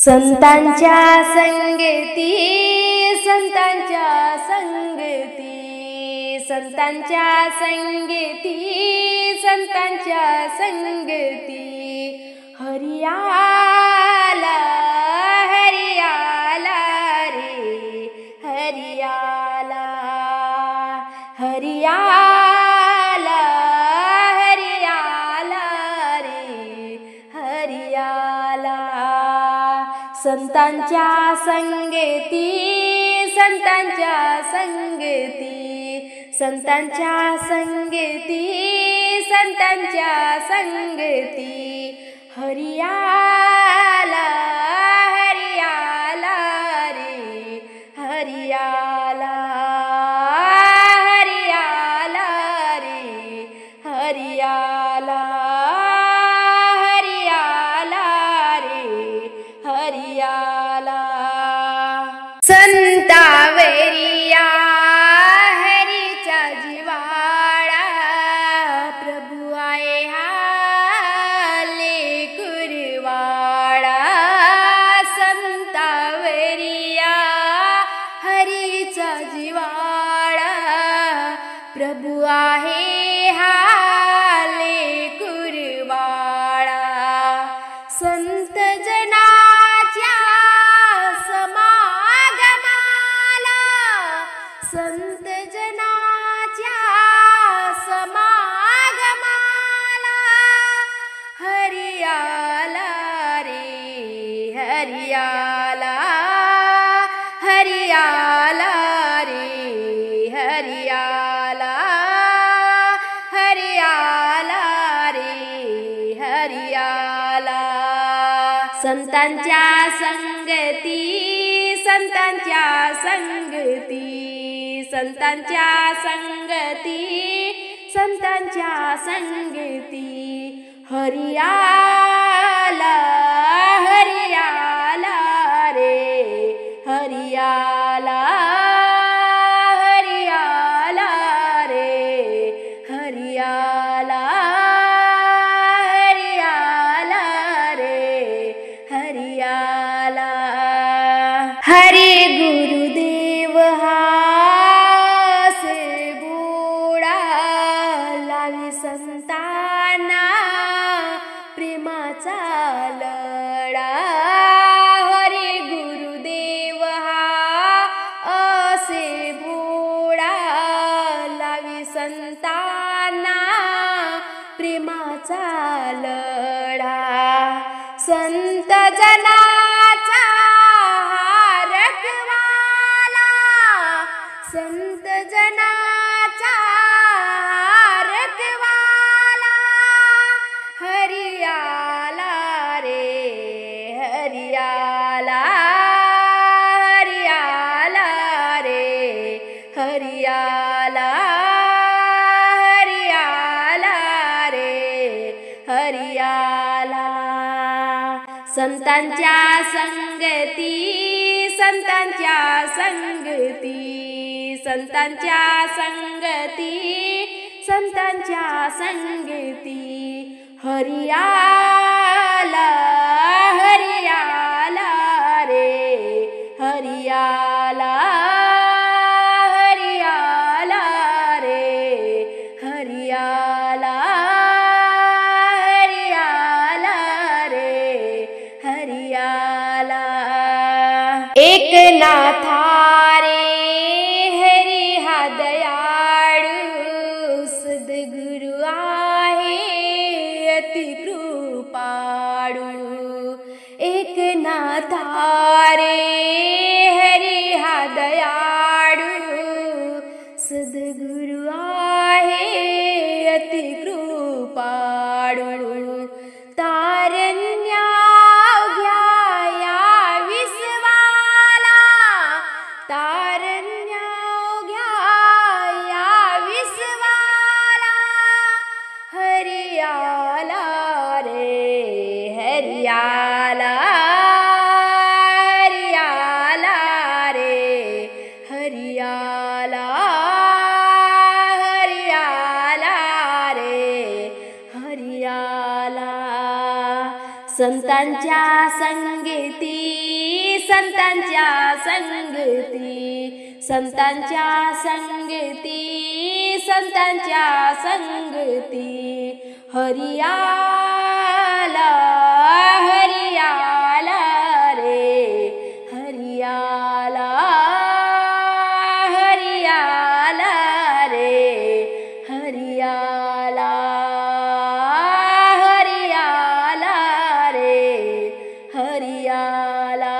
संतांच्या संगती, संतांच्या संगती, संतांच्या संगती, संतांच्या संगती, हरियाला हरियाला रे हरियाला, हरियाला हरियाला रे हरियाला. संतांच्या संगती, संतांच्या संगती, संतांच्या संगती, संतांच्या संगती, हरियाला हरियाला रे हरियाला, हरियाला रे हरियाला, हरियाला रे हरियाला. संतावरिया हरीचा जिवाळा, प्रभु आहे हा लेकरवाळा. संतावरिया हरीचा जिवाळा, प्रभु आहे हा लेकरवाळा. संत जनाच्या समागमाला, संत जनाच्या समागमाला, हरियाला रे हरियाला, हरियाला रे हरियाला, हरियाला रे हरियाला. संतांच्या संगती, संतांच्या संगती, संतांच्या संगती, संतांच्या संगती, हरियाला हरियाला रे हरियाला, हरियाला रे हरियाला, हरियाला रे हरियाला. हरि गुरुदेव हासे बुडा, लावी संतांना प्रेमाचा लढा. हरि गुरुदेव हा असे बुडा, लावी संतांना प्रेमाचा लढा. संत जनाचा रखवाला, संत जनाचा रखवाला, हरियाला रे हरियाला, हरियाला रे हरियाला, हरियाला रे हरियाला. संतांच्या संगती, संतांच्या संगती, संतांच्या संगती, संतांच्या संगती, हरियाला हरियाला रे हरियाला, हरियाला रे हरियाला, हरियाला रे हरियाला. एकनाथा रे हरी हा दयाळू, सद्गुरु आहे अति कृपाळू. एकनाथा रे हरी हा दयाळू, सद्गुरु आहे अति कृपाळू. तारण्या घ्या विश्वाला, तारण्या घ्या विश्वाला, हरियाला रे हरियाला, हरियाला रे हरियाला, हरियाला रे हरियाला. संतांच्या संगीत संगती संतांच्या संगती संतांच्या संगती संतांच्या संगती हरियाला हरियाला रे हरियाला हरियाला रे हरियाला हरियाला रे हरियाला